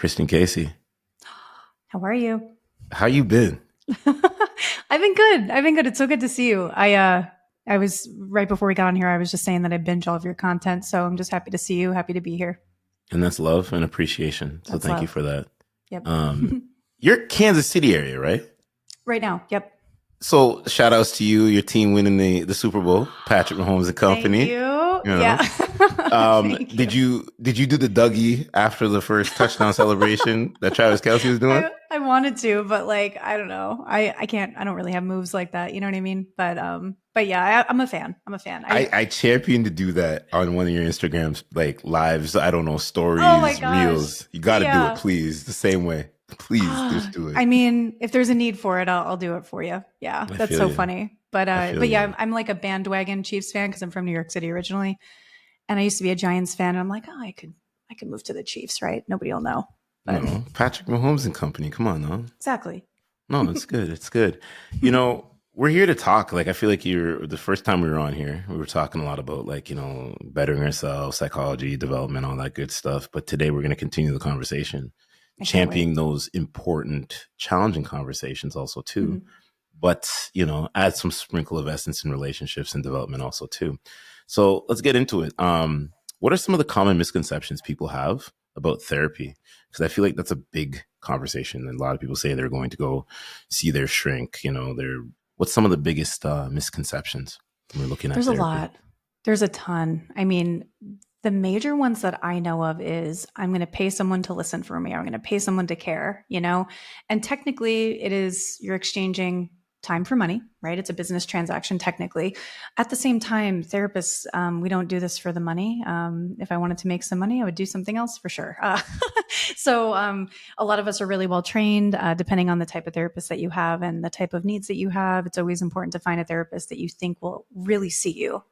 Kristen Casey. How are you? How you been? I've been good. I've been good. It's so good to see you. I was right before we got on here. I was just saying that I binge all of your content, so I'm just happy to see you. Happy to be here. And that's love and appreciation. So That's thank you love. for that. Yep. Um, you're Kansas City area, right? Right now. Yep. So shout outs to you, your team winning the Super Bowl, Patrick Mahomes and Thank company. you. You Yeah. know, Thank you. did you do the Dougie after the first touchdown celebration that Travis Kelsey was doing? I wanted to, but like I don't know. I can't. I don't really have moves like that. You know what I mean? But yeah, I'm a fan. I'm a fan. I championed to do that on one of your Instagrams, like lives. I don't know, Oh my stories, gosh. reels. You got to do it, Yeah. please. The same way, please, just do it. I mean, if there's a need for it, I'll do it for you. Yeah, I that's feel so you. funny. I feel But yeah, you. I'm like a bandwagon Chiefs fan because I'm from New York City originally, and I used to be a Giants fan. And I'm like, oh, I could move to the Chiefs, right? Nobody will know, but No, Patrick Mahomes and company. Come on, no, exactly. no, it's good. It's good. We're here to talk. Like, I feel like you're the first time we were on here, we were talking a lot about like bettering ourselves, psychology, development, all that good stuff. But today we're going to continue the conversation, I can't wait. championing those important, challenging conversations also too. Mhm. But add some sprinkle of essence in relationships and development also too. So let's get into it. What are some of the common misconceptions people have about therapy? Because I feel like that's a big conversation, and a lot of people say they're going to go see their shrink. They're what's some of the biggest misconceptions when we're looking at There's a therapy? lot. There's a ton. I mean, the major ones that I know of is I'm going to pay someone to listen for me. Or I'm going to pay someone to care, And technically, it is you're exchanging time for money, right? It's a business transaction, technically. At the same time, therapists, we don't do this for the money. If I wanted to make some money, I would do something else for sure. So a lot of us are really well trained, depending on the type of therapist that you have and the type of needs that you have. It's always important to find a therapist that you think will really see you,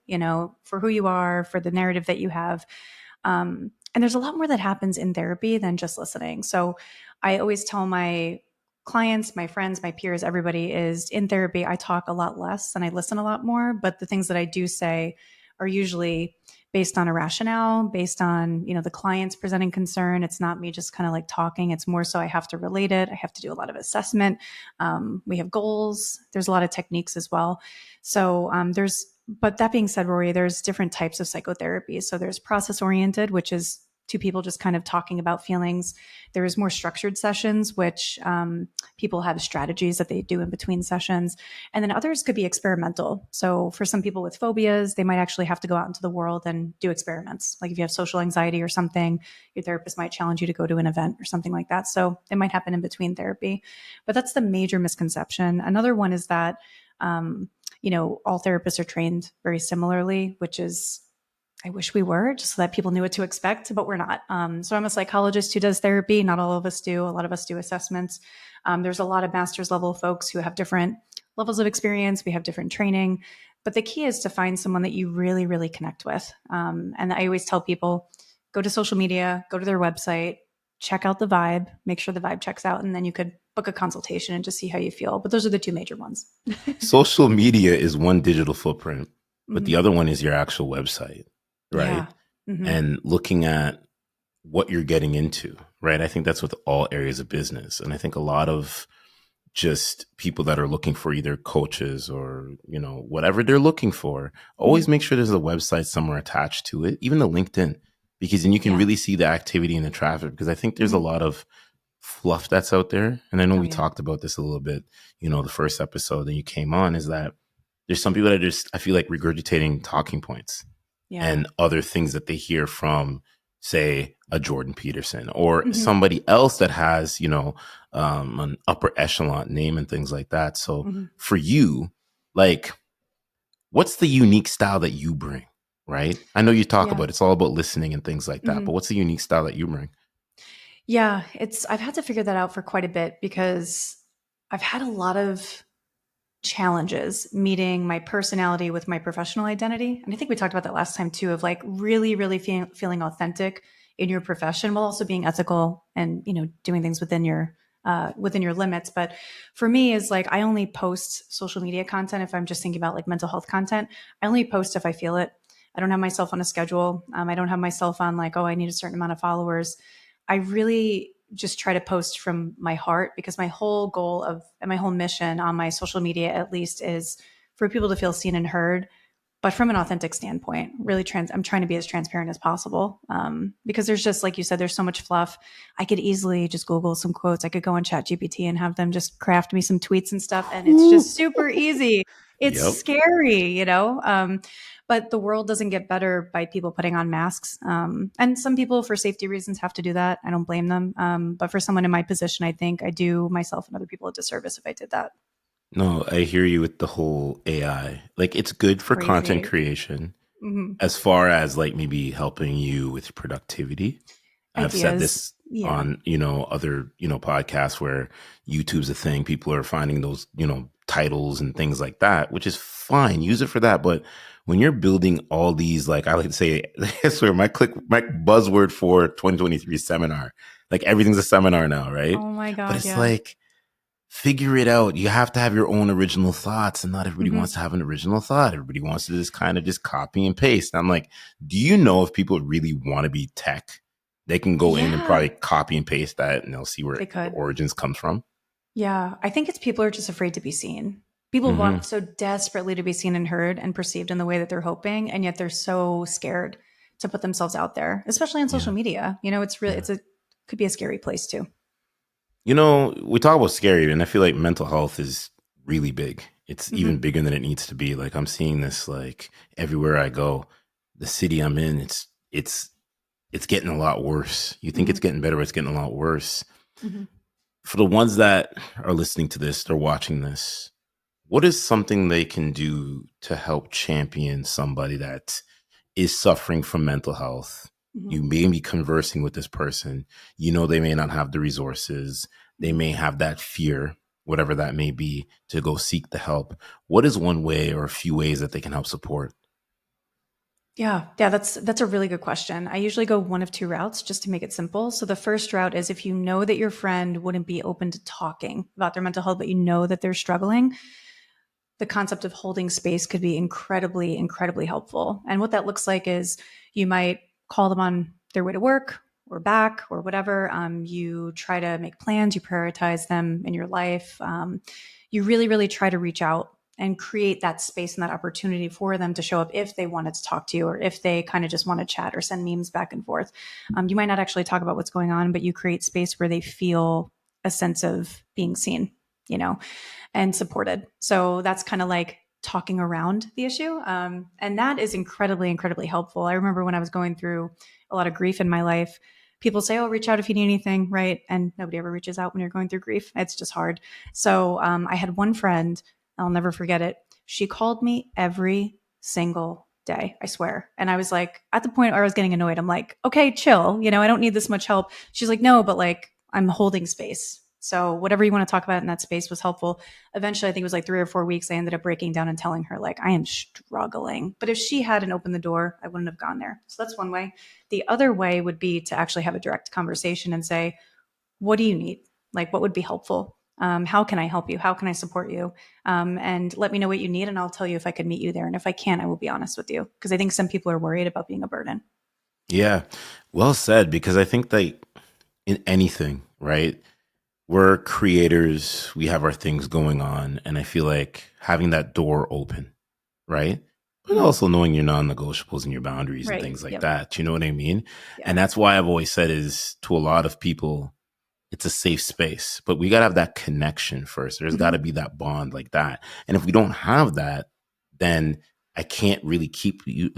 for who you are, for the narrative that you have. And there's a lot more that happens in therapy than just listening. So I always tell my clients, my friends, my peers, everybody is in therapy. I talk a lot less and I listen a lot more, but the things that I do say are usually based on a rationale, based on, the client's presenting concern. It's not me just kind of like talking. It's more so I have to relate it. I have to do a lot of assessment. We have goals. There's a lot of techniques as well. But that being said, Rory, there's different types of psychotherapy. So there's process oriented, which is two people just kind of talking about feelings. There's more structured sessions, which people have strategies that they do in between sessions. And then others could be experimental. So for some people with phobias, they might actually have to go out into the world and do experiments. Like if you have social anxiety or something, your therapist might challenge you to go to an event or something like that. So it might happen in between therapy. But that's the major misconception. Another one is that, all therapists are trained very similarly, which is I wish we were, just so that people knew what to expect, but we're not. So I'm a psychologist who does therapy. Not all of us do. A lot of us do assessments. There's a lot of master's level folks who have different levels of experience. We have different training. But the key is to find someone that you really, really connect with. And I always tell people go to social media, go to their website, check out the vibe, make sure the vibe checks out, and then you could book a consultation and just see how you feel. But those are the two major ones. Social media is one digital footprint, but the Hmm. other one is your actual website, right? Yeah. Hmm. And looking at what you're getting into, right? I think that's with all areas of business. And I think a lot of just people that are looking for either coaches or, whatever they're looking for, always Hmm. make sure there's a website somewhere attached to it, even the LinkedIn, because then you can Yeah. really see the activity and the traffic. Because I think there's a Hmm. lot of fluff that's out there. And I know Oh, we yeah. talked about this a little bit, the first episode that you came on is that there's some people that I feel like regurgitating talking points Yeah. and other things that they hear from, say, a Jordan Peterson or Hmm. somebody else that has, an upper echelon name and things like that. So Hmm. for you, like, what's the unique style that you bring? Right. I know you talk Yeah. about it's all about listening and things like that, Hmm. but what's the unique style that you bring? Yeah. I've had to figure that out for quite a bit because I've had a lot of challenges meeting my personality with my professional identity. And I think we talked about that last time too, of like really, really feeling authentic in your profession while also being ethical and, doing things within your limits. But for me is like, I only post social media content if I'm just thinking about like mental health content. I only post if I feel it. I don't have myself on a schedule. I don't have myself on like, oh, I need a certain amount of followers. I really just try to post from my heart, because my whole goal of and my whole mission on my social media at least is for people to feel seen and heard, but from an authentic standpoint. Really I'm trying to be as transparent as possible, because there's just, like you said, there's so much fluff. I could easily just Google some quotes. I could go on Chat GPT and have them just craft me some tweets and stuff, and it's just super easy. It's Yep. scary, but the world doesn't get better by people putting on masks. And some people, for safety reasons, have to do that. I don't blame them. But for someone in my position, I think I do myself and other people a disservice if I did that. No, I hear you with the whole AI. Like, it's good for content Crazy. creation Hmm. as far as like maybe helping you with productivity. I've said Ideas. this Yeah. on, other, podcasts where YouTube's a thing. People are finding those, titles and things like that, which is fine. Use it for that. But when you're building all these, like I like to say, I swear my buzzword for 2023 seminar, like everything's a seminar now, right? Oh my But God. it's Yeah. like, figure it out. You have to have your own original thoughts, and not everybody wants Hmm. to have an original thought. Everybody wants to just kind of just copy and paste. And I'm like, do you know if people really want to be tech, they can go in and Yeah. probably copy and paste that, and they'll see where They the could. origins comes from. Yeah. I think it's people are just afraid to be seen. People Hmm. want so desperately to be seen and heard and perceived in the way that they're hoping, and yet they're so scared to put themselves out there, especially on social Yeah, media. It's really, yeah. could be a scary place too. We talk about scary, and I feel like mental health is really big. It's even Hmm. bigger than it needs to be. Like, I'm seeing this like everywhere I go. The city I'm in, it's getting a lot worse. You think it's Hmm. getting better, but it's getting a lot worse. Hmm. For the ones that are listening to this, they're watching this, what is something they can do to help champion somebody that is suffering from mental health? Hmm. You may be conversing with this person. They may not have the resources. They Hmm. may have that fear, whatever that may be, to go seek the help. What is one way or a few ways that they can help support? Yeah, yeah, that's a really good question. I usually go one of two routes just to make it simple. So the first route is if you know that your friend wouldn't be open to talking about their mental health, but you know that they're struggling, the concept of holding space could be incredibly, incredibly helpful. And what that looks like is you might call them on their way to work or back or whatever. You try to make plans, you prioritize them in your life. You really, really try to reach out and create that space and that opportunity for them to show up if they wanted to talk to you, or if they kind of just want to chat or send memes back and forth. You might not actually talk about what's going on, but you create space where they feel a sense of being seen, you know, and supported. So that's kind of like talking around the issue. And that is incredibly, incredibly helpful. I remember when I was going through a lot of grief in my life, people say, oh, reach out if you need anything, right? And nobody ever reaches out when you're going through grief. It's just hard. So I had one friend, I'll never forget it. She called me every single day, I swear. And I was like, at the point where I was getting annoyed, I'm like, okay, chill. I don't need this much help. She's like, no, but like, I'm holding space. So whatever you want to talk about in that space was helpful. Eventually, I think it was like 3 or 4 weeks, I ended up breaking down and telling her, like, I am struggling. But if she hadn't opened the door, I wouldn't have gone there. So that's one way. The other way would be to actually have a direct conversation and say, what do you need? Like, what would be helpful? How can I help you? How can I support you? And let me know what you need, and I'll tell you if I could meet you there. And if I can't, I will be honest with you, because I think some people are worried about being a burden. Yeah, well said. Because I think that in anything, right? We're creators, we have our things going on. And I feel like having that door open, right? But Mhm. also knowing your non negotiables and your boundaries and Right. things like Yep. that. You know what I mean? Yeah. And that's why I've always said is to a lot of people, it's a safe space, but we got to have that connection first. There's got to Hmm. be that bond like that. And if we don't have that, then I can't really keep you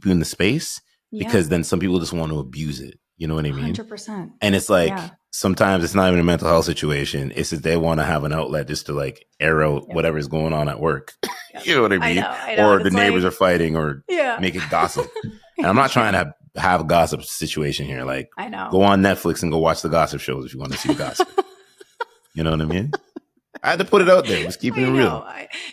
in the space, Yeah. because then some people just want to abuse it. You know what I mean? 100%. And it's Yeah. like sometimes it's not even a mental health situation. It's that they want to have an outlet just to like air out Yep. whatever is going on at work. Yep. You know what I I know. mean? I know. Or And the it's neighbors are like, fighting or yeah. make it gossip. And I'm not trying Yeah. to have a gossip situation here. Like, I go know. on Netflix and go watch the gossip shows if you want to see the gossip. You know what I mean? I had to put it out there. I'm just keeping it I know. real.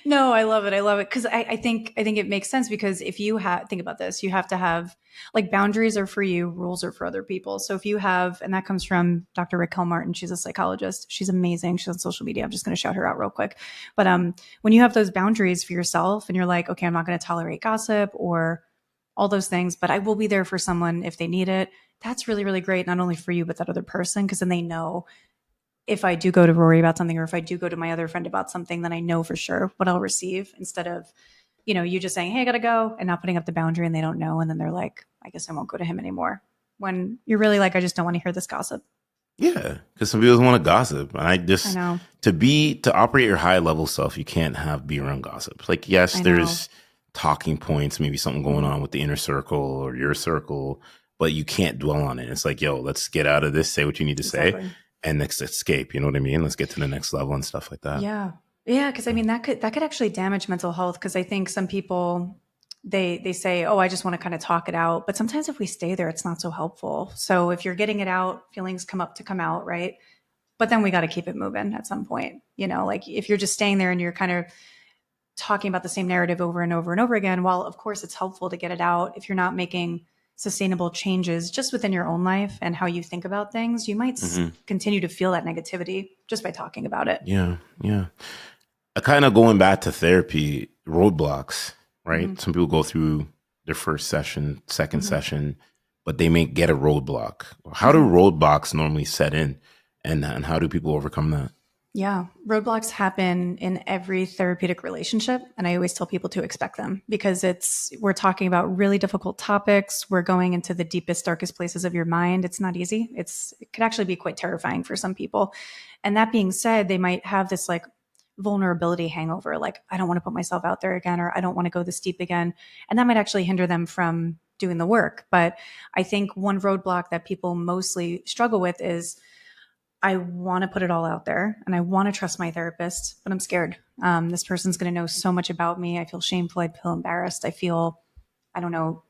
No, I love it. I love it because I think it makes sense, because if you think about this, you have to have, like, boundaries are for you, rules are for other people. So if you have, and that comes from Dr. Raquel Martin, she's a psychologist. She's amazing. She's on social media. I'm just going to shout her out real quick. But when you have those boundaries for yourself and you're like, okay, I'm not going to tolerate gossip or all those things, but I will be there for someone if they need it. that's really, really great, not only for you, but that other person, because then they know if I do go to Rory about something, or if I do go to my other friend about something, then I know for sure what I'll receive, instead of, you just saying, hey, I got to go, and not putting up the boundary, and they don't know. And then they're like, I guess I won't go to him anymore. When you're really like, I just don't want to hear this gossip. Yeah, because some people want to gossip, and I know. to operate your high level self, you can't be around gossip. Like, yes, I know. there's talking points, maybe something going Mhm. on with the inner circle or your circle, but you can't dwell on it. It's like, yo, let's get out of this, say what you need to say, Exactly. and next escape. You know what I mean? Let's get to the next level and stuff like that. Yeah. Yeah, because I mean that could actually damage mental health, because I think some people, they say, "Oh, I just want to kind of talk it out." But sometimes if we stay there, it's not so helpful. So if you're getting it out, feelings come up to come out, right? But then we got to keep it moving at some point. Like if you're just staying there and you're kind of talking about the same narrative over and over and over again, while of course it's helpful to get it out, if you're not making sustainable changes just within your own life and how you think about things, you might Hmm. continue to feel that negativity just by talking about it. Yeah, yeah. Kind of going back to therapy, roadblocks, Hmm. right? Some people go through their first session, second Hmm. session, but they may get a roadblock. How do Hmm. roadblocks normally set in, and how do people overcome that? Yeah, roadblocks happen in every therapeutic relationship, and I always tell people to expect them, because we're talking about really difficult topics. We're going into the deepest, darkest places of your mind. It's not easy. It could actually be quite terrifying for some people. And that being said, they might have this like vulnerability hangover, like I don't want to put myself out there again, or I don't want to go this deep again, and that might actually hinder them from doing the work. But I think one roadblock that people mostly struggle with is, I want to put it all out there and I want to trust my therapist, but I'm scared. This person's going to know so much about me. I feel shameful. I feel embarrassed. I feel, I don't know,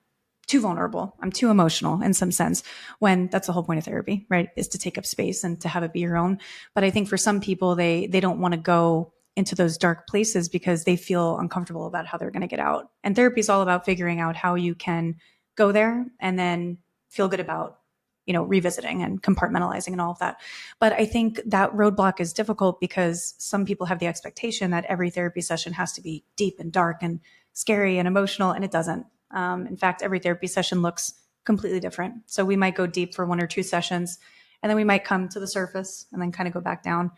too vulnerable. I'm too emotional in some sense, when that's the whole point of therapy, right? Is to take up space and to have it be your own. But I think for some people, they don't want to go into those dark places because they feel uncomfortable about how they're going to get out. And therapy is all about figuring out how you can go there and then feel good about, revisiting and compartmentalizing and all of that. But I think that roadblock is difficult because some people have the expectation that every therapy session has to be deep and dark and scary and emotional, and it doesn't. In fact, every therapy session looks completely different. So we might go deep for one or two sessions, and then we might come to the surface and then kind of go back down.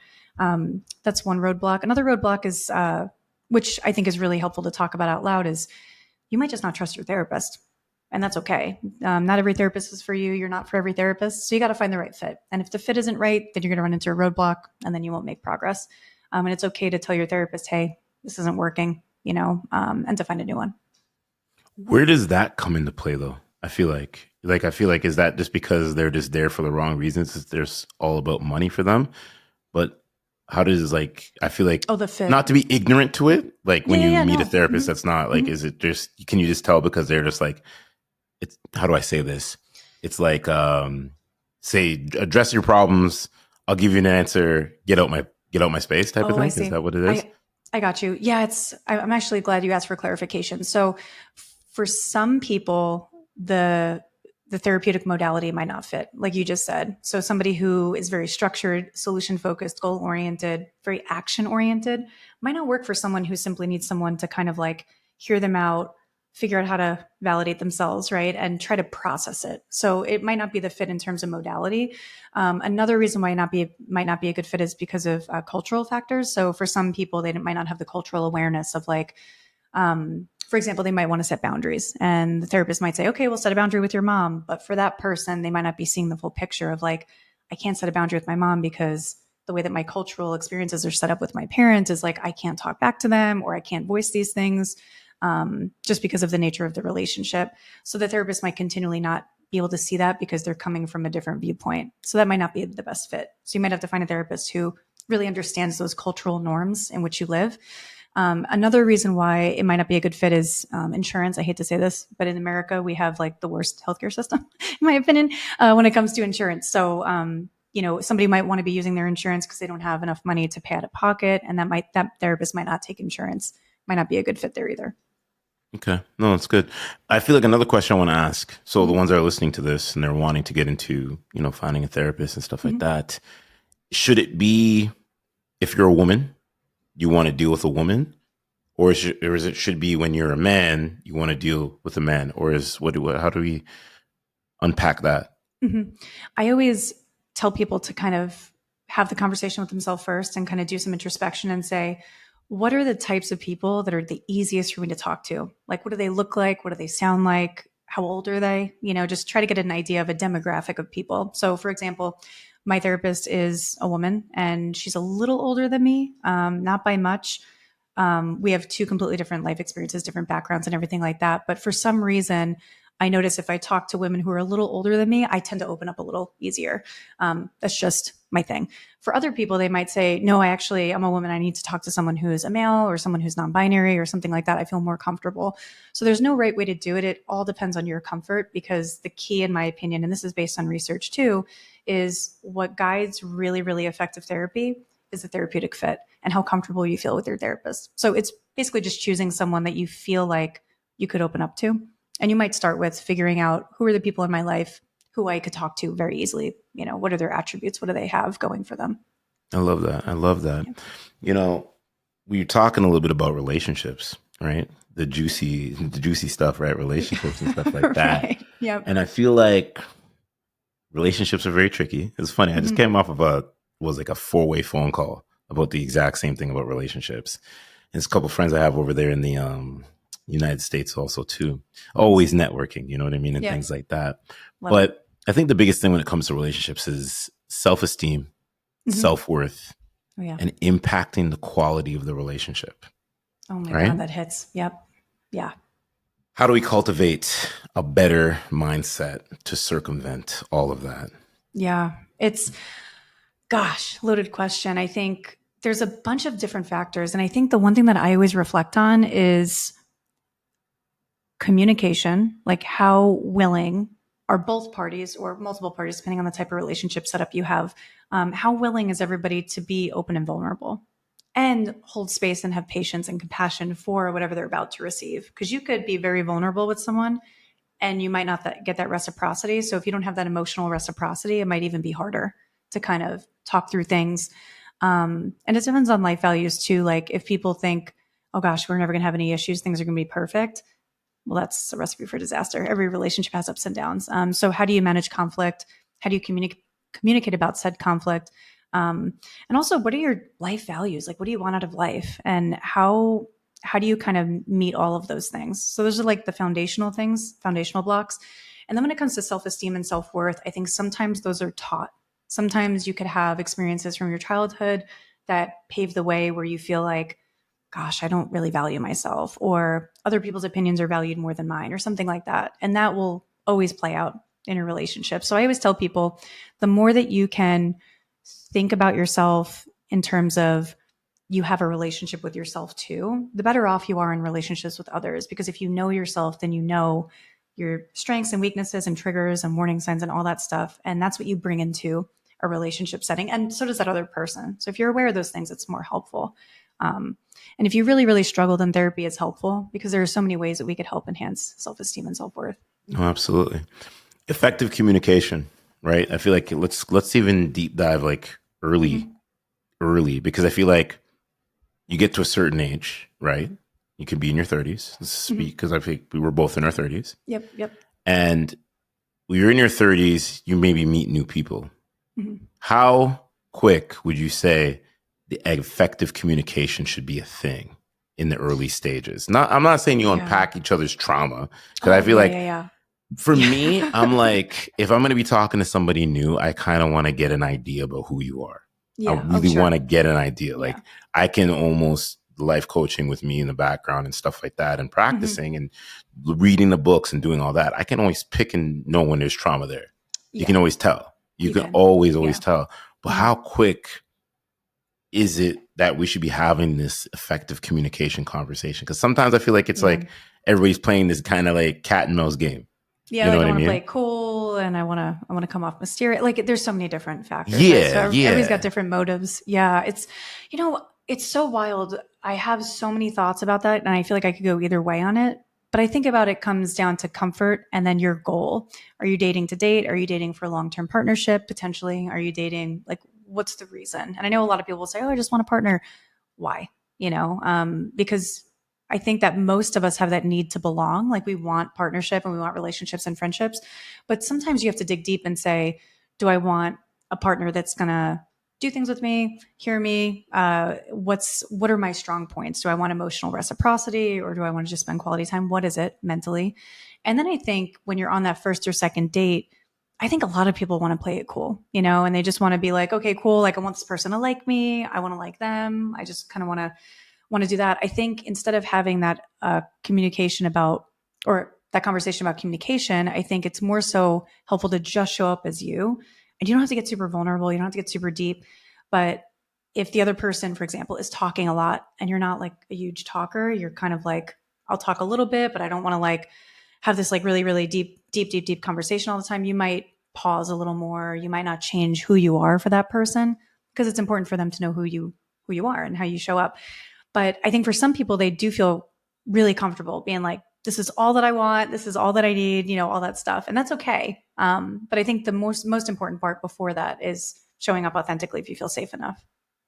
That's one roadblock. Another roadblock is, which I think is really helpful to talk about out loud, is you might just not trust your therapist. And that's okay. Not every therapist is for you. You're not for every therapist. So you got to find the right fit. And if the fit isn't right, then you're going to run into a roadblock and then you won't make progress. And it's okay to tell your therapist, hey, this isn't working, and to find a new one. Where does that come into play, though? I feel like, is that just because they're just there for the wrong reasons? It's there's all about money for them, but how does I feel like, Oh, the fit. not to be ignorant to it, like Yeah, when yeah, you yeah. meet a No. therapist, Hmm. that's not like, Hmm. is it just, can you just tell because they're just like, it's, how do I say this? It's like, say, address your problems. I'll give you an answer. Get out my space type of Oh, I thing. Is see. that what it is? I got you. Yeah, I'm actually glad you asked for clarification. So for some people, the therapeutic modality might not fit, like you just said. So somebody who is very structured, solution focused, goal oriented, very action oriented might not work for someone who simply needs someone to kind of like hear them out, figure out how to validate themselves, right? And try to process it. So it might not be the fit in terms of modality. Another reason why it might not be a good fit is because of cultural factors. So for some people, they might not have the cultural awareness of like, for example, they might want to set boundaries, and the therapist might say, okay, we'll set a boundary with your mom. But for that person, they might not be seeing the full picture of like, I can't set a boundary with my mom because the way that my cultural experiences are set up with my parents is like, I can't talk back to them or I can't voice these things, just because of the nature of the relationship. So the therapist might continually not be able to see that because they're coming from a different viewpoint. So that might not be the best fit. So you might have to find a therapist who really understands those cultural norms in which you live. Another reason why it might not be a good fit is insurance. I hate to say this, but in America, we have like the worst healthcare system, in my opinion, when it comes to insurance. So, somebody might want to be using their insurance because they don't have enough money to pay out of pocket, and that therapist might not take insurance. Might not be a good fit there either. Okay. No, that's good. I feel like another question I want to ask. So the Mm-hmm. ones that are listening to this and they're wanting to get into, finding a therapist and stuff like Mm-hmm. that, should it be, if you're a woman, you want to deal with a woman, or is it should be when you're a man, you want to deal with a man, or how do we unpack that? Mhm. I always tell people to kind of have the conversation with themselves first and kind of do some introspection and say, what are the types of people that are the easiest for me to talk to? Like, what do they look like? What do they sound like? How old are they? Just try to get an idea of a demographic of people. So, for example, my therapist is a woman and she's a little older than me, not by much. We have two completely different life experiences, different backgrounds, and everything like that. But for some reason, I notice if I talk to women who are a little older than me, I tend to open up a little easier. That's just my thing. For other people, they might say, no, I'm a woman. I need to talk to someone who is a male or someone who's non binary or something like that. I feel more comfortable. So there's no right way to do it. It all depends on your comfort because the key, in my opinion, and this is based on research too, is what guides really, really effective therapy is the therapeutic fit and how comfortable you feel with your therapist. So it's basically just choosing someone that you feel like you could open up to. And you might start with figuring out who are the people in my life who I could talk to very easily. What are their attributes? What do they have going for them? I love that. I love that. Yeah. You know, we were talking a little bit about relationships, right? The juicy stuff, right? Relationships and stuff like that. Right. Yep. And I feel like relationships are very tricky. It's funny. I just Mm-hmm. came off of a 4-way phone call about the exact same thing about relationships. There's a couple of friends I have over there in the United States also too. Nice. Always networking, you know what I mean, and Yep. things like that. Love it. But I think the biggest thing when it comes to relationships is self-esteem, Mm-hmm. self-worth, Oh, yeah. and impacting the quality of the relationship. Oh, my Right? God. That hits. Yep. Yeah. How do we cultivate a better mindset to circumvent all of that? Yeah. Gosh, loaded question. I think there's a bunch of different factors. And I think the one thing that I always reflect on is communication, like how willing are both parties or multiple parties, depending on the type of relationship setup you have, how willing is everybody to be open and vulnerable and hold space and have patience and compassion for whatever they're about to receive? Because you could be very vulnerable with someone and you might not get that reciprocity. So if you don't have that emotional reciprocity, it might even be harder to kind of talk through things. And it depends on life values too. Like if people think, oh gosh, we're never going to have any issues, things are going to be perfect, well, that's a recipe for disaster. Every relationship has ups and downs. So how do you manage conflict? How do you communicate about said conflict? And also, what are your life values? Like, what do you want out of life? And how do you kind of meet all of those things? So those are like the foundational things, foundational blocks. And then when it comes to self-esteem and self-worth, I think sometimes those are taught. Sometimes you could have experiences from your childhood that pave the way where you feel like, gosh, I don't really value myself, or other people's opinions are valued more than mine, or something like that. And that will always play out in a relationship. So I always tell people the more that you can think about yourself in terms of you have a relationship with yourself too, the better off you are in relationships with others. Because if you know yourself, then you know your strengths and weaknesses and triggers and warning signs and all that stuff. And that's what you bring into a relationship setting. And so does that other person. So if you're aware of those things, it's more helpful. Um, and if you really, really struggle, then therapy is helpful because there are so many ways that we could help enhance self-esteem and self-worth. Oh, absolutely. Effective communication, right? I feel like let's even deep dive like early, Mm-hmm. early, because I feel like you get to a certain age, right? You could be in your 30s. Let's speak Mm-hmm. because I think we were both in our 30s. Yep. Yep. And when you're in your 30s, you maybe meet new people. Mm-hmm. How quick would you say the effective communication should be a thing in the early stages? Not, I'm not saying you Yeah. unpack each other's trauma because I Oh, feel yeah, like yeah, for me, yeah. I'm like, if I'm going to be talking to somebody new, I kind of want to get an idea about who you are. I Yeah. Oh, really want to sure. get an idea. Yeah. Like I can almost life coaching with me in the background and stuff like that and Mm-hmm. practicing and reading the books and doing all that. I can always pick and know when there's trauma there. You can Yeah. always tell. You You can can. always Yeah. tell. But Mm-hmm. how quick is it that we should be having this effective communication conversation? Because sometimes I feel like it's Yeah. like everybody's playing this kind of like cat and mouse game. Yeah, You know like I what I want to play mean? it cool and I want to come off mysterious. Like there's so many different factors, right? Yeah, So everybody's got yeah. different motives. Yeah, it's so wild. I have so many thoughts about that and I feel like I could go either way on it. But I think about it comes down to comfort and then your goal. Are you dating to date? Are you dating for a long-term partnership potentially? Are you dating like what's the reason? And I know a lot of people will say, "Oh, I just want a partner." Why? Because I think that most of us have that need to belong. Like we want partnership and we want relationships and friendships. But sometimes you have to dig deep and say, do I want a partner that's going to do things with me, hear me? What are my strong points? Do I want emotional reciprocity or do I want to just spend quality time? What is it mentally? And then I think when you're on that first or second date, I think a lot of people want to play it cool, and they just want to be like, okay, cool. Like I want this person to like me. I want to like them. I just kind of want to do that. I think instead of having that communication about or that conversation about communication, I think it's more so helpful to just show up as you. And you don't have to get super vulnerable. You don't have to get super deep. But if the other person, for example, is talking a lot and you're not like a huge talker, you're kind of like, I'll talk a little bit, but I don't want to like have this like really, really deep conversation all the time. You might pause a little more. You might not change who you are for that person because it's important for them to know who you are and how you show up. But I think for some people, they do feel really comfortable being like, this is all that I want. This is all that I need, all that stuff. And that's okay. But I think the most important part before that is showing up authentically if you feel safe enough.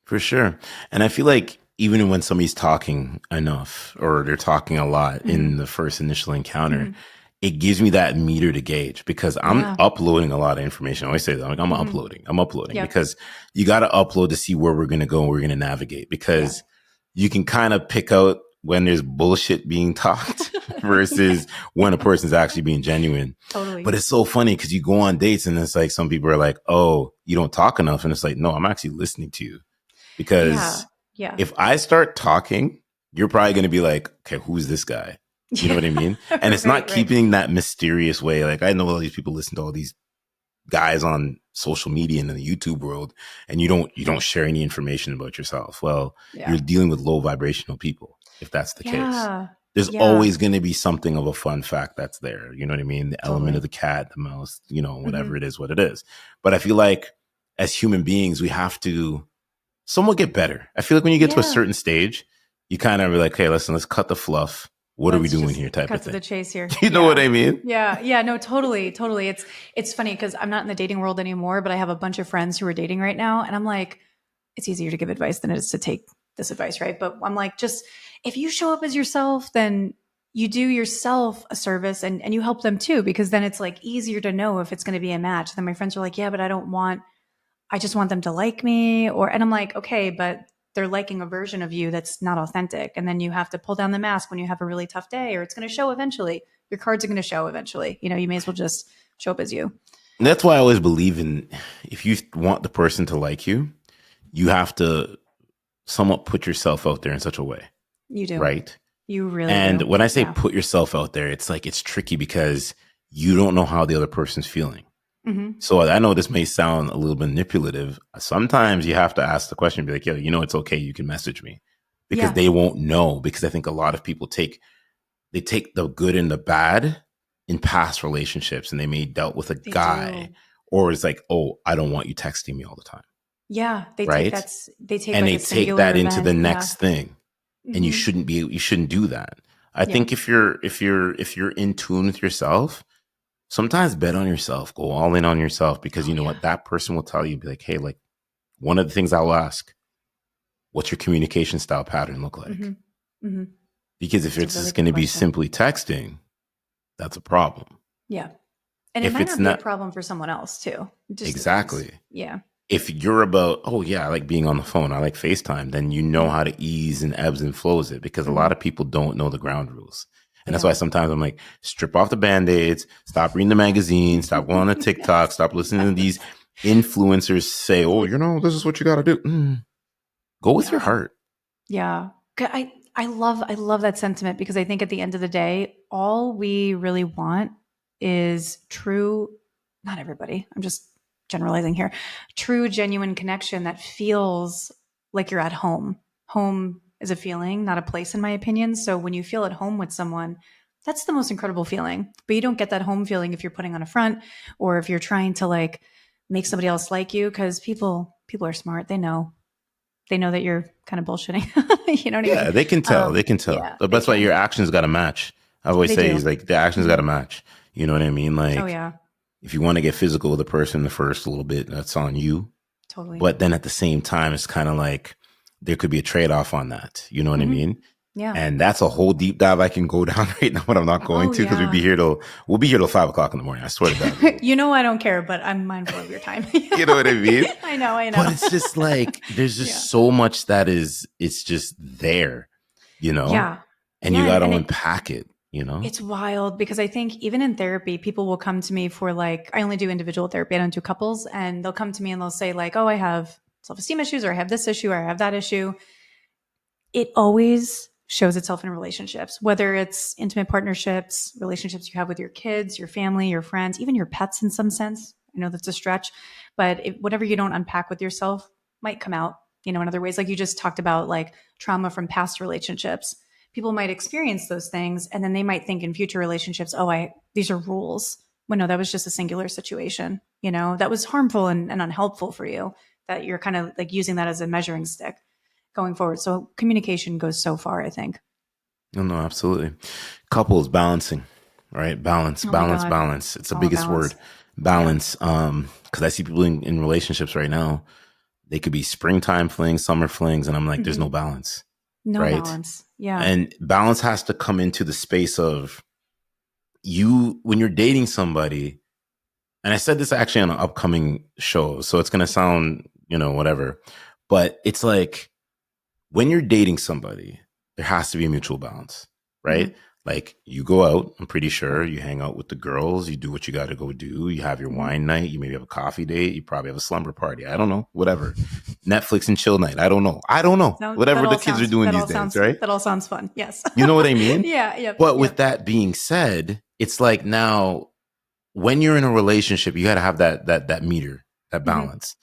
For sure. And I feel like even when somebody's talking enough or they're talking a lot in the first initial encounter, it gives me that meter to gauge because I'm uploading a lot of information. I always say that, like, I'm uploading Yep. because you got to upload to see where we're going to go and we're going to navigate because you can kind of pick out when there's bullshit being talked versus when a person's actually being genuine. Totally. But it's so funny because you go on dates and it's like some people are like, oh, you don't talk enough. And it's like, no, I'm actually listening to you because if I start talking, you're probably going to be like, okay, who's this guy? You know what I mean? And it's not keeping that mysterious way. Like I know all these people listen to all these guys on social media and in the YouTube world, and you don't share any information about yourself. Well, you're dealing with low vibrational people, if that's the case. There's always going to be something of a fun fact that's there. You know what I mean? The element of the cat, the mouse, whatever it is, what it is. But I feel like as human beings, we have to somewhat get better. I feel like when you get to a certain stage, you kind of be like, hey, listen, let's cut the fluff. What are we doing here? Type of thing. Cut to the chase here. You know what I mean? Yeah. No, totally. It's funny because I'm not in the dating world anymore, but I have a bunch of friends who are dating right now, and I'm like, it's easier to give advice than it is to take this advice, right? But I'm like, just if you show up as yourself, then you do yourself a service and you help them too, because then it's like easier to know if it's going to be a match. Then my friends are like, yeah, but I just want them to like me, and I'm like, okay, but they're liking a version of you that's not authentic. And then you have to pull down the mask when you have a really tough day, or it's going to show eventually. Your cards are going to show eventually. You may as well just show up as you. And that's why I always believe in, if you want the person to like you, you have to somewhat put yourself out there in such a way. You do. Right? You really and do. when I say put yourself out there, it's like, it's tricky because you don't know how the other person's feeling. So I know this may sound a little manipulative. Sometimes you have to ask the question, be like, yo, it's okay. You can message me because they won't know. Because I think a lot of people take the good and the bad in past relationships, and they may dealt with a guy, or it's like, oh, I don't want you texting me all the time. Yeah. They right? take and like they take that into the next thing. And you shouldn't do that. I think if you're in tune with yourself, sometimes bet on yourself, go all in on yourself, because you know what, that person will tell you, be like, hey, like, one of the things I'll ask, what's your communication style pattern look like? Because if it's just going to be simply texting, that's a problem. Yeah. And it might not be a problem for someone else too. Exactly. Depends. Yeah. If you're about, oh yeah, I like being on the phone, I like FaceTime, then you know how to ease and ebbs and flows it, because a lot of people don't know the ground rules. And that's why sometimes I'm like, strip off the Band-Aids, stop reading the magazine, stop going on TikTok, stop listening to these influencers say, oh, this is what you got to do. Go with your heart. Yeah. I love that sentiment, because I think at the end of the day, all we really want is true, not everybody, I'm just generalizing here, true, genuine connection that feels like you're at home. Home is a feeling, not a place, in my opinion. So when you feel at home with someone, that's the most incredible feeling. But you don't get that home feeling if you're putting on a front, or if you're trying to like make somebody else like you, because people are smart. They know that you're kind of bullshitting. You know what I mean? Yeah, they can tell. Yeah, but that's why your actions got to match. I always say is like, the actions got to match. You know what I mean? Like, if you want to get physical with a person the first little bit, that's on you. Totally. But then at the same time, it's kind of like there could be a trade-off on that. You know what I mean? Yeah. And that's a whole deep dive I can go down right now, but I'm not going Oh, to because yeah. we'll be here till 5 o'clock in the morning. I swear to God, we will. You know, I don't care, but I'm mindful of your time. You know what I mean? I know, I But know. it's just like there's Yeah. just so much that is it's just there, you know? Yeah. And you Yeah. gotta And unpack it, you know? it's wild because I think even in therapy, people will come to me for like, I only do individual therapy, I don't do couples. And they'll come to me and they'll say, like, oh, I have self esteem issues, or I have this issue, or I have that issue. It always shows itself in relationships, whether it's intimate partnerships, relationships you have with your kids, your family, your friends, even your pets in some sense. I know that's a stretch, but whatever you don't unpack with yourself might come out, in other ways. Like you just talked about, like trauma from past relationships. People might experience those things and then they might think in future relationships, oh, these are rules. Well, no, that was just a singular situation, that was harmful and unhelpful for you, that you're kind of like using that as a measuring stick going forward. So communication goes so far, I think. No, no, absolutely. Couples balancing, right? Balance, Oh my balance, God. balance. It's It's the all a biggest word. balance. Yeah. Balance. Because I see people in relationships right now, they could be springtime flings, summer flings, and I'm like, there's no Hmm. balance, No right? balance. Yeah. And balance has to come into the space of you when you're dating somebody. And I said this actually on an upcoming show, so it's gonna sound, whatever. But it's like when you're dating somebody, there has to be a mutual balance, right? Hmm. Like you go out, I'm pretty sure you hang out with the girls, you do what you got to go do. You have your Hmm. wine night, you maybe have a coffee date, you probably have a slumber party. I don't know, whatever. Netflix and chill night. I don't know. I don't know. No, Whatever the kids are doing these days, right? that all sounds fun. Yes. You know what I mean? Yeah. Yep. But with Yep. that being said, it's like now when you're in a relationship, you got to have that meter, that Hmm. balance.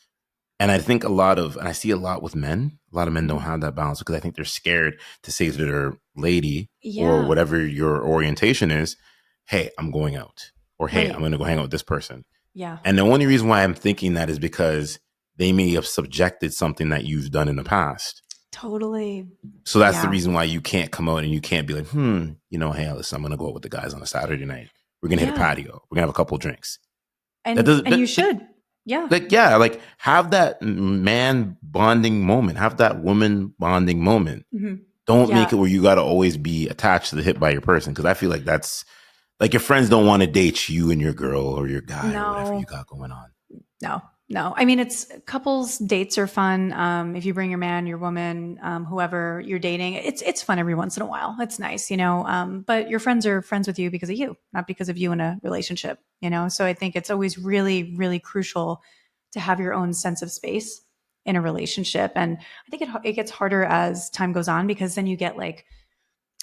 And I think and I see a lot with men, a lot of men don't Hmm. have that balance because I think they're scared to say to their lady or Yeah. whatever your orientation is, hey, I'm going out, or hey, I'm Right. going to go hang out with this person. Yeah. And the only reason why I'm thinking that is because they may have subjected something that you've done in the past. Totally. So that's the Yeah. reason why you can't come out and you can't be like, hey, listen, I'm going to go out with the guys on a Saturday night. We're going to hit a Yeah. patio. We're going to have a couple of drinks. That And doesn't, you like, should. Yeah. yeah, like have that man bonding moment, have that woman bonding moment. Hmm. Don't make Yeah. it where you got to always be attached to the hip by your person. Cause I feel like that's like your friends don't want to date you and your girl or your guy or whatever you No. got going on. No, no. I mean, it's couples dates are fun. If you bring your man, your woman, whoever you're dating, it's fun every once in a while. It's nice, But your friends are friends with you because of you, not because of you in a relationship, So I think it's always really, really crucial to have your own sense of space in a relationship, and I think it gets harder as time goes on because then you get like,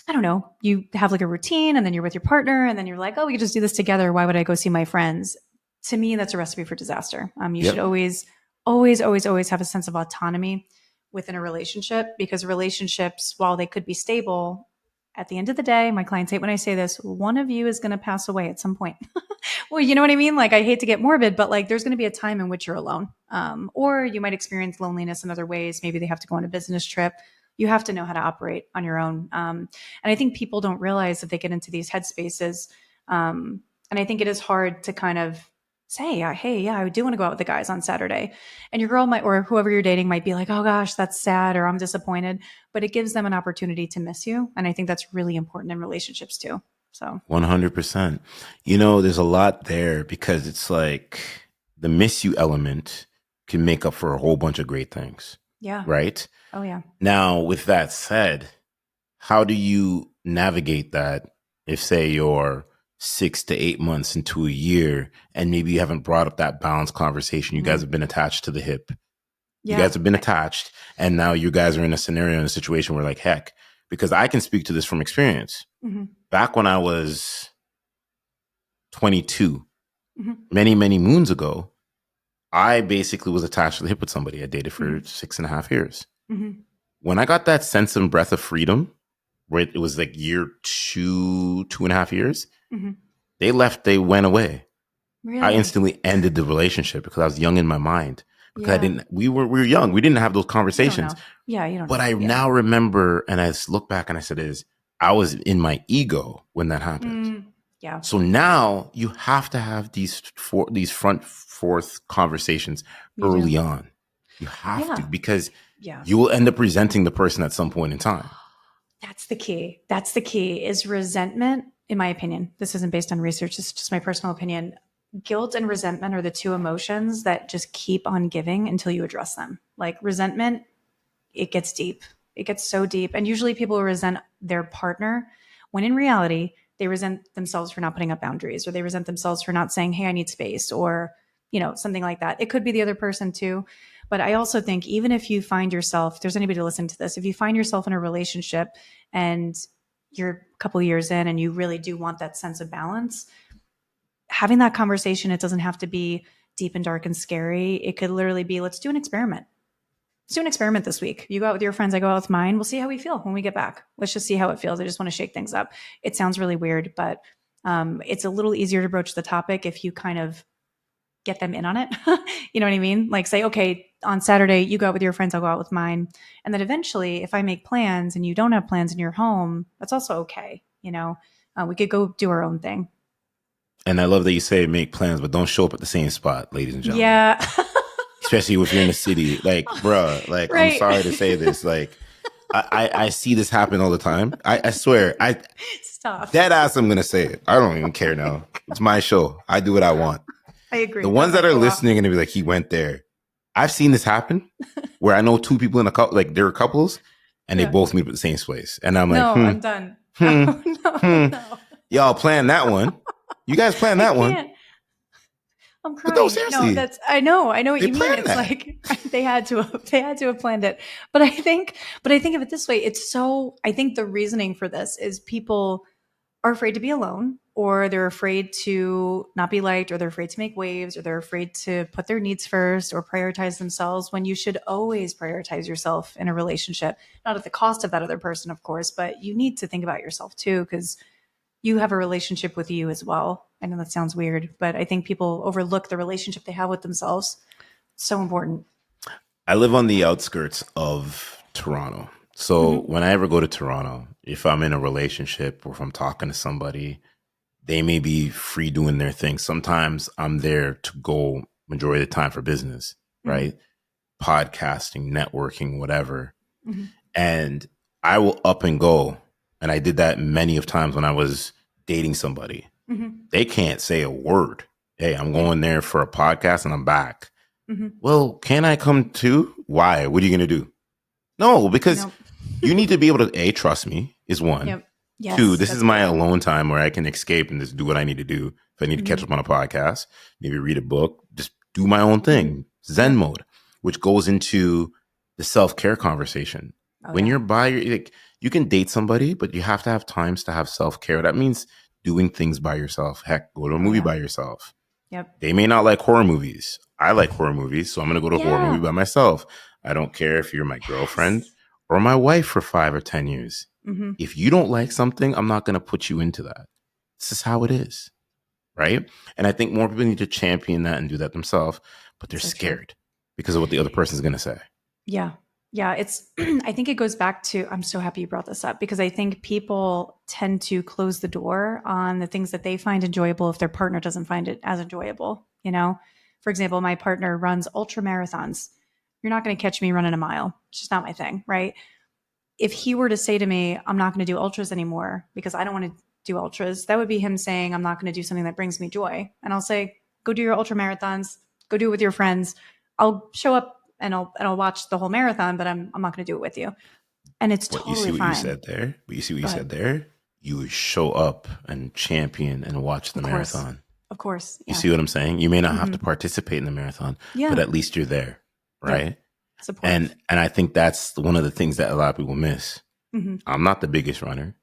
I don't know, you have like a routine and then you're with your partner and then you're like, oh, we could just do this together. Why would I go see my friends? To me, that's a recipe for disaster. You should Yep. always, always, always, always have a sense of autonomy within a relationship because relationships, while they could be stable, at the end of the day, my clients hate when I say this, one of you is going to pass away at some point. Well, you know what I mean? Like, I hate to get morbid, but like, there's going to be a time in which you're alone. Or you might experience loneliness in other ways. Maybe they have to go on a business trip. You have to know how to operate on your own. And I think people don't realize that they get into these headspaces. And I think it is hard to kind of say, hey, yeah, I do want to go out with the guys on Saturday. And your girl might, or whoever you're dating might be like, oh gosh, that's sad, or I'm disappointed. But it gives them an opportunity to miss you. And I think that's really important in relationships too. So, 100%. There's a lot there because it's like the miss you element can make up for a whole bunch of great things, yeah. right? Oh, yeah. Now, with that said, how do you navigate that if, say, you're 6 to 8 months into a year and maybe you haven't brought up that balance conversation? You guys Mhm. have been attached to the hip. You Yeah. guys have been attached, and now you guys are in a scenario, in a situation where, like, heck, because I can speak to this from experience. Hmm. Back when I was 22, Hmm. many, many moons ago, I basically was attached to the hip with somebody I dated for Hmm. 6.5 years. Hmm. When I got that sense and breath of freedom, where it was like year 2.5 years, Hmm. they left, they went away. I Really? instantly ended the relationship because I was young in my mind. Because I Yeah. didn't, we were young. We didn't have those You don't conversations. know. Yeah, you don't But know. I Yeah. now remember, and I look back and I said, I was in my ego when that happened. Mm, yeah. So now you have to have these front forth conversations You do. early on. You have to Yeah. because Yeah. you will end up resenting the person at some point in time. That's the key. That's the key is resentment, in my opinion. This isn't based on research. This is just my personal opinion. Guilt and resentment are the two emotions that just keep on giving until you address them. Like resentment, it gets deep. It gets so deep. And usually people resent their partner when in reality, they resent themselves for not putting up boundaries or they resent themselves for not saying, hey, I need space or, something like that. It could be the other person too. But I also think even if you find yourself, if there's anybody to listen to this, if you find yourself in a relationship and you're a couple of years in and you really do want that sense of balance, having that conversation, it doesn't have to be deep and dark and scary. It could literally be, let's do an experiment. Let's do an experiment this week. You go out with your friends, I go out with mine. We'll see how we feel when we get back. Let's just see how it feels. I just want to shake things up. It sounds really weird, but it's a little easier to broach the topic if you kind of get them in on it. You know what I mean? Like say, okay, on Saturday, you go out with your friends, I'll go out with mine. And then eventually, if I make plans and you don't have plans in your home, that's also okay. We could go do our own thing. And I love that you say make plans, but don't show up at the same spot, ladies and gentlemen. Yeah. Especially if you're in the city. Like, bruh, like, I'm Right. sorry to say this. Like, I see this happen all the time. I swear. Stop. Dead ass, I'm going to say it. I don't even care now. It's my show. I do what I want. I agree. The That ones that might are go off. listening and be like, he went there. I've seen this happen where I know two people in a couple, like they're couples and they Yeah. both meet up at the same place. And I'm like, No, I'm done. Oh, no. Y'all plan that one. You guys plan I that one. can't. I'm But no, crying. No, seriously, I know what they you mean. planned It's that. like they had to have planned it. But I think of it this way. I think the reasoning for this is people are afraid to be alone, or they're afraid to not be liked, or they're afraid to make waves, or they're afraid to put their needs first or prioritize themselves when you should always prioritize yourself in a relationship, not at the cost of that other person, of course, but you need to think about yourself too, because you have a relationship with you as well. I know that sounds weird, but I think people overlook the relationship they have with themselves. It's so important. I live on the outskirts of Toronto. So Mm-hmm. when I ever go to Toronto, if I'm in a relationship or if I'm talking to somebody, they may be free doing their thing. Sometimes I'm there to go majority of the time for business, Mm-hmm. right? Podcasting, networking, whatever. Mm-hmm. And I will up and go. And I did that many of times when I was dating somebody. Mm-hmm. They can't say a word. Hey, I'm Yeah. going there for a podcast and I'm back. Mm-hmm. Well, can I come too? Why? What are you going to do? No, because Nope. you need to be able to, A, trust me is one. Yep. Two, Yes, this is that's my big. alone time where I can escape and just do what I need to do. If I need to catch Mm-hmm. up on a podcast, maybe read a book, just do my own Mm-hmm. thing. Zen Yep. mode, which goes into the self-care conversation. Oh When yeah. you're by your, like, you can date somebody, but you have to have times to have self-care. That means doing things by yourself. Heck, go to a Oh movie yeah. by yourself. Yep. They may not like horror movies. I like horror movies, so I'm going to go to a horror movie Yeah. by myself. I don't care if you're my girlfriend Yes. or my wife for 5 or 10 years. Mm-hmm. If you don't like something, I'm not going to put you into that. This is how it is, right? And I think more people need to champion that and do that themselves, but they're So true. scared because of what the other person's going to say. Yeah. Yeah. I think it goes back to, I'm so happy you brought this up because I think people tend to close the door on the things that they find enjoyable if their partner doesn't find it as enjoyable. For example, my partner runs ultra marathons. You're not going to catch me running a mile. It's just not my thing. Right. If he were to say to me, I'm not going to do ultras anymore because I don't want to do ultras, that would be him saying, I'm not going to do something that brings me joy. And I'll say, go do your ultra marathons, go do it with your friends. I'll show up and I'll watch the whole marathon, but I'm not going to do it with you. And it's What you see totally what you fine. said there? But you see what you Go ahead. said there? You would show up and champion and watch the Of course. marathon. Of course. You Yeah. see what I'm saying? You may not have Mm-hmm. to participate in the marathon, but Yeah. at least you're there, Yep. right? Supportive. And I think that's one of the things that a lot of people miss. Mm-hmm. I'm not the biggest runner.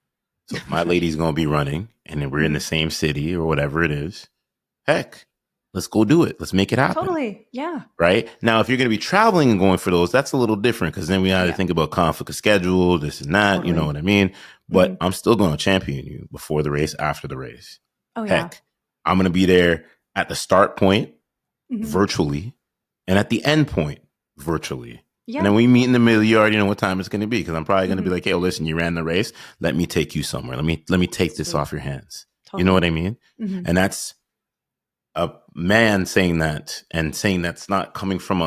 So if my lady's going to be running and then we're in the Mm-hmm. same city or whatever it is, heck, let's go do it. Let's make it happen. Totally. Yeah. Right now, if you're going to be traveling and going for those, that's a little different because then we have to Yeah. think about conflict of schedule, this and that. You know Totally. what I mean? Mm-hmm. But I'm still going to champion you before the race, after the race. Oh, yeah. Heck, I'm going to be there at the start point Mm-hmm. virtually and at the end point virtually. Yeah. And then we meet in the middle. You already know what time it's going to be because I'm probably going to Mm-hmm. be like, "Hey, listen, you ran the race. Let me take you somewhere. Let me take this Sweet. off your hands." Totally. You know what I mean? Mm-hmm. And that's a man saying that and saying that's not coming from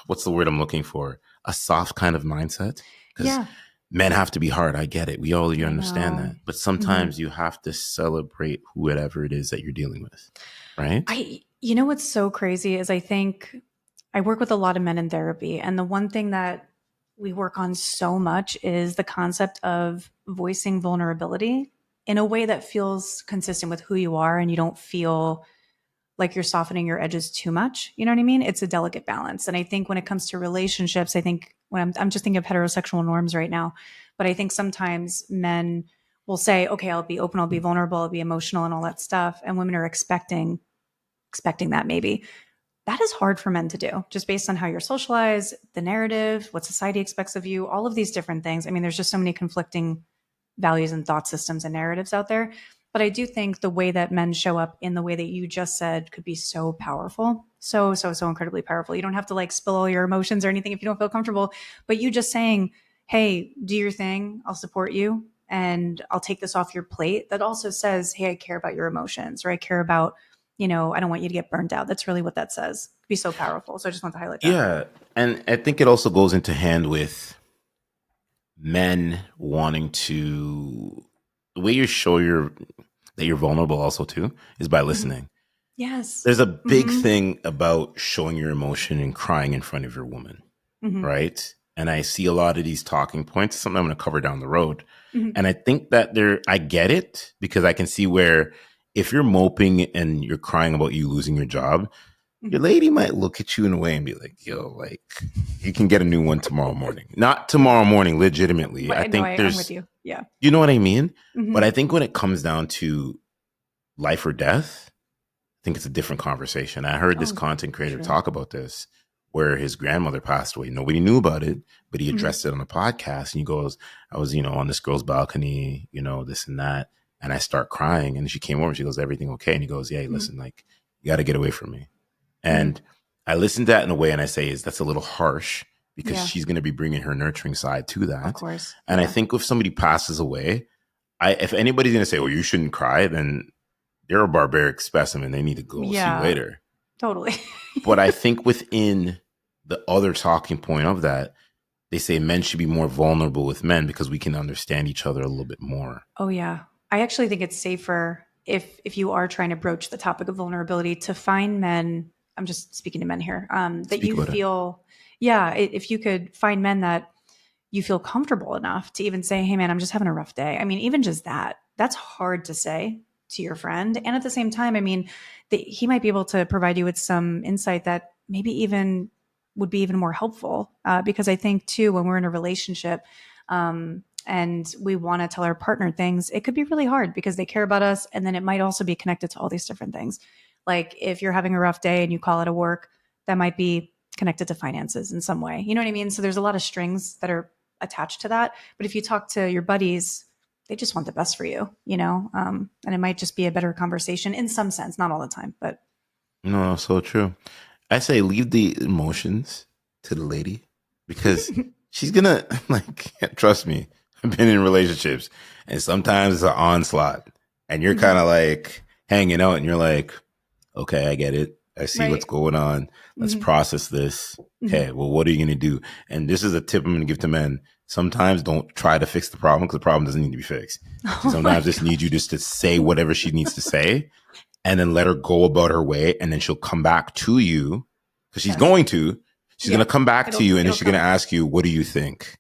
what's the word I'm looking for? A soft kind of mindset. Because Yeah. men have to be hard. I get it. We all you I understand know. that. But Hmm. sometimes you have to celebrate whatever it is that you're dealing with. Right? You know what's so crazy is I think I work with a lot of men in therapy, and the one thing that we work on so much is the concept of voicing vulnerability in a way that feels consistent with who you are, and you don't feel like you're softening your edges too much. You know what I mean? It's a delicate balance. And I think when it comes to relationships, I think when I'm just thinking of heterosexual norms right now, but I think sometimes men will say, okay, I'll be open, I'll be vulnerable, I'll be emotional and all that stuff. And women are expecting that maybe. That is hard for men to do just based on how you're socialized, the narrative, what society expects of you, all of these different things. I mean, there's just so many conflicting values and thought systems and narratives out there. But I do think the way that men show up in the way that you just said could be so powerful. So, so, so incredibly powerful. You don't have to like spill all your emotions or anything if you don't feel comfortable. But you just saying, hey, do your thing. I'll support you and I'll take this off your plate. That also says, hey, I care about your emotions, or I care about, I don't want you to get burnt out. That's really what that says. It'd be so powerful. So I just want to highlight that. Yeah. And I think it also goes into hand with men wanting to the way you show your that you're vulnerable also too is by Mhm. listening. Yes. There's a big Hmm. thing about showing your emotion and crying in front of your woman, Hmm. right? And I see a lot of these talking points, something I'm going to cover down the road. Hmm. And I think that I get it because I can see where if you're moping and you're crying about you losing your job, your Hmm. lady might look at you in a way and be like, yo, like, you can get a new one tomorrow morning. Not tomorrow morning, legitimately. But I I know think I'm with there's, you. Yeah. you know what I mean? But Hmm. I think when it comes down to life or death, I think it's a different conversation. I heard this Oh, content for creator sure. talk about this where his grandmother passed away. Nobody knew about it, but he Hmm. addressed it on a podcast and he goes, I was, on this girl's balcony, this and that. And I start crying. And she came over and she goes, everything okay? And he goes, yeah, Hmm. listen, like, you got to get away from me. Hmm. And I listen to that in a way and I say, is that's a little harsh because Yeah, she's going to be bringing her nurturing side to of that. course. And I Yeah. think if somebody passes away, if anybody's going to say, well, you shouldn't cry, then they're a barbaric specimen. They need to go see you Yeah, later. totally. But I think within the other talking point of that, they say men should be more vulnerable with men because we can understand each other a little bit more. Oh yeah. I actually think it's safer if you are trying to broach the topic of vulnerability to find men, I'm just speaking to men here, that Speak you about it. feel, yeah, if you could find men that you feel comfortable enough to even say, hey man, I'm just having a rough day. I mean, even just that's hard to say to your friend. And at the same time, I mean, he might be able to provide you with some insight that maybe even would be even more helpful. Because I think too, when we're in a relationship, and we want to tell our partner things, it could be really hard because they care about us. And then it might also be connected to all these different things. Like if you're having a rough day and you call it a work, that might be connected to finances in some way. You know what I mean? So there's a lot of strings that are attached to that. But if you talk to your buddies, they just want the best for you, and it might just be a better conversation in some sense, not all the time, but No, so true. I say leave the emotions to the lady because she's gonna like trust me. I've been in relationships and sometimes it's an onslaught and you're kind Mhm. of like hanging out and you're like, okay, I get it. I see what's Right. going on. Let's Hmm. process this. Hmm. Okay, well, what are you going to do? And this is a tip I'm going to give to men. Sometimes don't try to fix the problem because the problem doesn't need to be fixed. She Oh my sometimes just needs you gosh. just to say whatever she needs to say and then let her go about her way. And then she'll come back to you because she's Yes. going to. She's going Yeah. to come back to you and then It'll she's going to come. ask you, what do you think?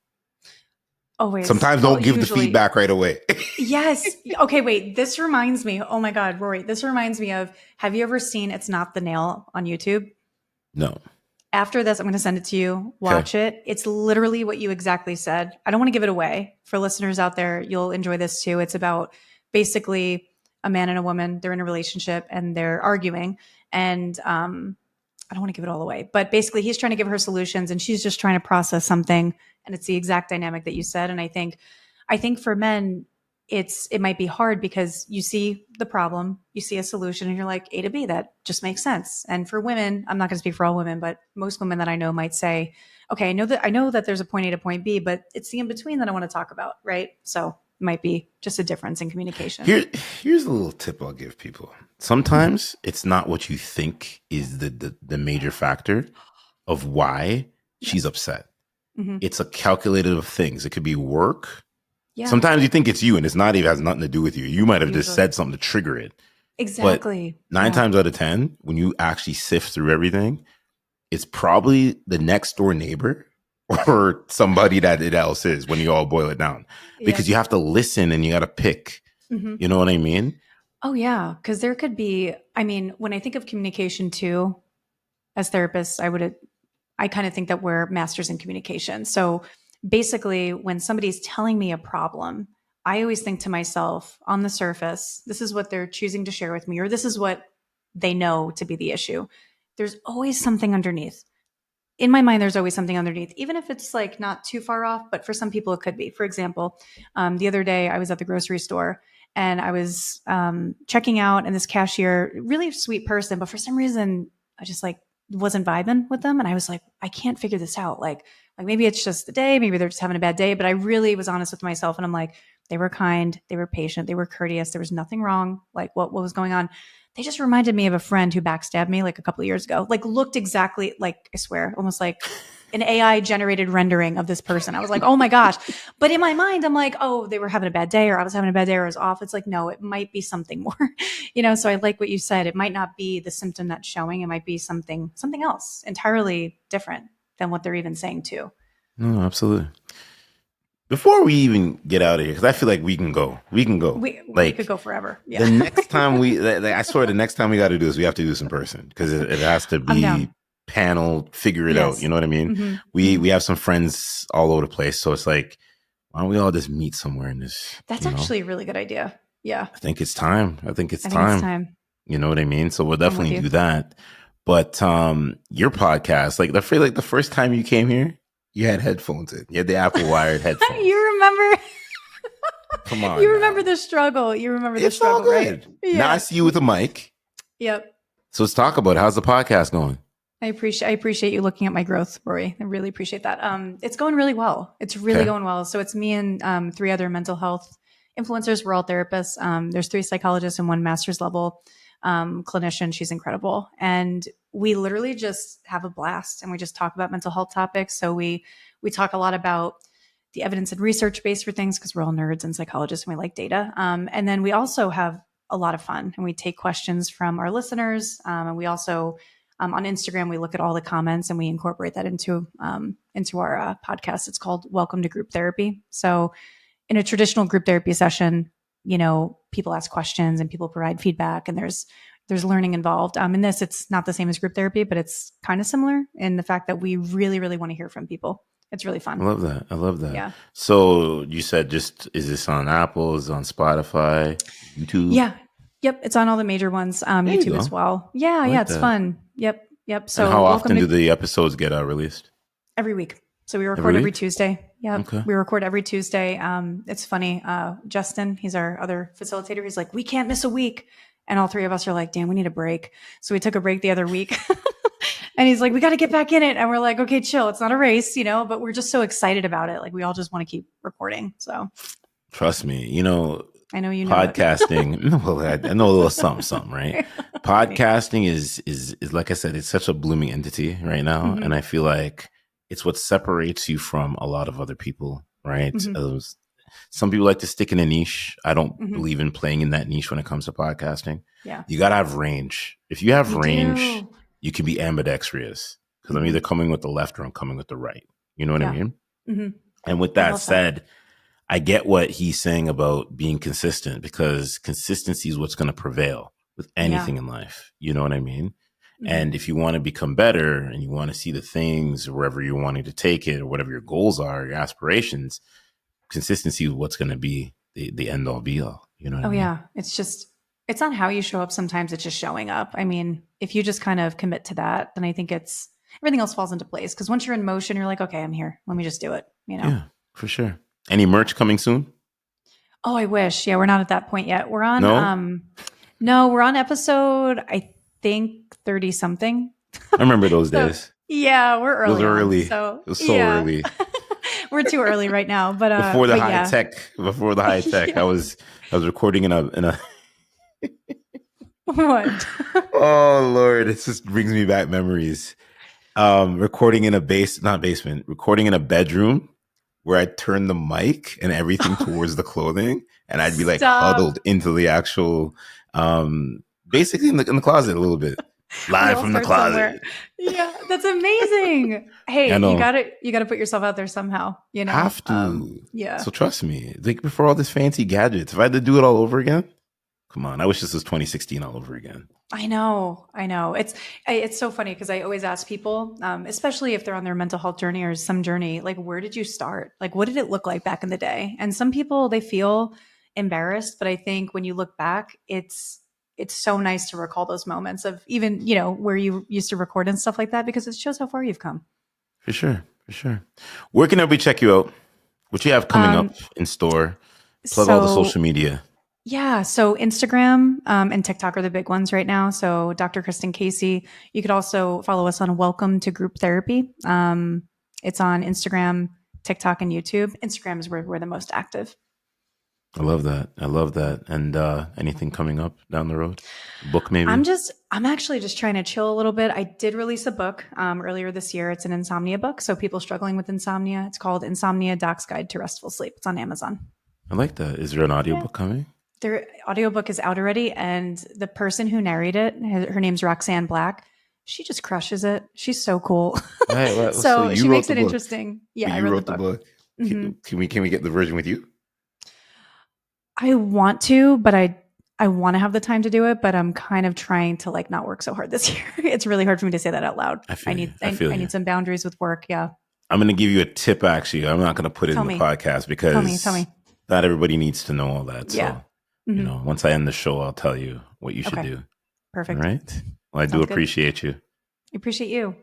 Always. Sometimes Well, don't give the usually. feedback right away. Yes. Okay, wait. This reminds me. Oh my God, Rory. This reminds me of, have you ever seen It's Not the Nail on YouTube? No. After this, I'm going to send it to you. Okay. Watch it. It's literally what you exactly said. I don't want to give it away. For listeners out there, you'll enjoy this too. It's about basically a man and a woman. They're in a relationship and they're arguing. And I don't want to give it all away, but basically, he's trying to give her solutions and she's just trying to process something. And it's the exact dynamic that you said. And I think for men, it might be hard because you see the problem, you see a solution, and you're like A to B. That just makes sense. And for women, I'm not going to speak for all women, but most women that I know might say, "Okay, I know that there's a point A to point B, but it's the in between that I want to talk about, right?" So it might be just a difference in communication. Here, here's a little tip I'll give people. Sometimes it's not what you think is the major factor of why she's Yes. upset. Hmm. It's a calculated of things. It could be work. Yeah, Sometimes you think it's you and it's not even has nothing to do with you. You might have just usually. said something to trigger it. But Exactly. nine Yeah. times out of 10, when you actually sift through everything, it's probably the next door neighbor or somebody that it else is when you all boil it down. Because Yep. you have to listen and you got to pick. Hmm. You know what I mean? Oh, yeah. Because there could be, I mean, when I think of communication too, as therapists, I kind of think that we're masters in communication. So basically, when somebody's telling me a problem, I always think to myself, on the surface, this is what they're choosing to share with me, or this is what they know to be the issue. There's always something underneath. In my mind, there's always something underneath, even if it's like not too far off, but for some people, it could be. For example, the other day I was at the grocery store and I was checking out, and this cashier, really sweet person, but for some reason, I just like wasn't vibing with them. And I was like, I can't figure this out. Like maybe it's just the day, maybe they're just having a bad day. But I really was honest with myself, and I'm like, they were kind, they were patient, they were courteous. There was nothing wrong. Like what was going on? They just reminded me of a friend who backstabbed me like a couple of years ago. Like looked exactly like, I swear, almost like an AI generated rendering of this person. I was like, oh my gosh. But in my mind, I'm like, oh, they were having a bad day, or I was having a bad day, or I was off. It's like, no, it might be something more. So I like what you said. It might not be the symptom that's showing. It might be something else entirely different than what they're even saying too. No, absolutely. Before we even get out of here, because I feel like we can go. We could Like go forever. the Yeah. next time I swear the next time we got to do this, we have to do this in person because it has to I'm down. be panel, figure it out. Yes. You know what I mean? Hmm. We have some friends all over the place, so it's like, why don't we all just meet somewhere in this? That's actually a really good idea. Yeah. I think it's time. I think it's I think it's time. time. You know what I mean? So we'll I'm with definitely you. do that. But your podcast, like I feel like the first time you came here, you had headphones in. You had the Apple wired headphones. You remember Come on you remember now. the struggle. You remember the It's all struggle, right? good. Now I Yeah. see you with a mic. Yep. So let's talk about it. How's the podcast going? I appreciate you looking at my growth, Rory. I really appreciate that. It's going really well. It's really Okay. going well. So it's me and three other mental health influencers. We're all therapists. There's three psychologists and one master's level clinician. She's incredible, and we literally just have a blast and we just talk about mental health topics. So we talk a lot about the evidence and research base for things because we're all nerds and psychologists and we like data. And then we also have a lot of fun and we take questions from our listeners. And we also on Instagram, we look at all the comments and we incorporate that into our podcast. It's called Welcome to Group Therapy. So, in a traditional group therapy session, people ask questions and people provide feedback, and there's learning involved. In this, it's not the same as group therapy, but it's kind of similar in the fact that we really, really want to hear from people. It's really I fun. love that. I love that. Yeah. So you said just is this on Apple? Is it on Spotify? YouTube? Yeah. Yep. It's on all the major ones. There you YouTube as go. well. Yeah. I Yeah. like It's that. fun. Yep. Yep. And So how welcome often do to the episodes get released? every week. So we Every record every week? Tuesday. Yep. Okay. We record every Tuesday. It's funny. Justin, he's our other facilitator. He's like, we can't miss a week. And all three of us are like, damn, we need a break. So we took a break the other week. And he's like, we got to get back in it. And we're like, okay, chill. It's not a race, but we're just so excited about it. Like we all just want to keep recording. So Trust me. I know you know it. Podcasting. Well, I know a little something, right? Right. Podcasting is like I said, it's such a blooming entity right now, Mm-hmm. and I feel like it's what separates you from a lot of other people, right? Mm-hmm. Some people like to stick in a niche. I don't Mm-hmm. believe in playing in that niche when it comes to podcasting. Yeah. You gotta have range. If you have You range, do. you can be ambidextrous because I'm Mm-hmm. either coming with the left or I'm coming with the right. You know what I Yeah. mean? Mm-hmm. And with I that love that. said, I get what he's saying about being consistent because consistency is what's going to prevail with Yeah. anything in life. You know what I mean? Mm-hmm. And if you want to become better and you want to see the things wherever you're wanting to take it or whatever your goals are, your aspirations, consistency is what's going to be the end all be all. You know what I Oh mean? yeah. It's not how you show up. Sometimes it's just showing up. I mean, if you just kind of commit to that, then I think it's everything else falls into place. Because once you're in motion, you're like, okay, I'm here. Let me just do it. Yeah, for sure. Any merch coming soon? Oh, I wish. Yeah, we're not at that point yet. We're on No? no, we're on episode I think 30 something. I remember those So days. yeah, we're It was early on. early. It So was so yeah. early. We're too early right now. But Before the but high yeah. tech, I Yeah. was recording in a What? oh Lord, it just brings me back memories. recording in a not basement, recording in a bedroom where I turn the mic and everything towards the clothing, and I'd be like Stop. huddled into the actual, basically in the closet a little bit, We live all from the start closet. somewhere. Yeah, that's amazing. Hey, I know, you gotta put yourself out there somehow, you know? have to. Yeah. So trust me, like before all this fancy gadgets, if I had to do it all over again, come on, I wish this was 2016 all over again. I know, I know. It's so funny because I always ask people, especially if they're on their mental health journey or some journey, like where did you start? Like what did it look like back in the day? And some people they feel embarrassed, but I think when you look back, it's so nice to recall those moments of even where you used to record and stuff like that because it shows how far you've come. For sure, for sure. Where can everybody check you out? What you have coming up Um, in store? Plug all the so social media. Yeah, so Instagram and TikTok are the big ones right now. So Dr. Kristen Casey. You could also follow us on Welcome to Group Therapy. It's on Instagram, TikTok, and YouTube. Instagram is where we're the most active. I love that. I love that. And anything coming up down the road? Book maybe? I'm actually just trying to chill a little bit. I did release a book earlier this year. It's an insomnia book. So people struggling with insomnia. It's called Insomnia Doc's Guide to Restful Sleep. It's on Amazon. I like that. Is there an Yeah. audiobook coming? Their audiobook is out already, and the person who narrated it, her name's Roxanne Black. She just crushes it. She's so cool. Right. Well, so So you she wrote makes the it book. interesting. But Yeah, I you read the wrote the book. book. hmm Can we get the version with you? I want to, but I want to have the time to do it, but I'm kind of trying to like not work so hard this year. It's really hard for me to say that out loud. I feel you. I I feel you. need some boundaries with work. Yeah. I'm going to give you a tip. Actually, I'm not going to put it Tell in the me. podcast Tell because me. not everybody needs to know all that. Yeah. So, hmm once I end the show, I'll tell you what you should Okay. do. All Perfect. right. Well, I do Sounds good. appreciate you. I appreciate you.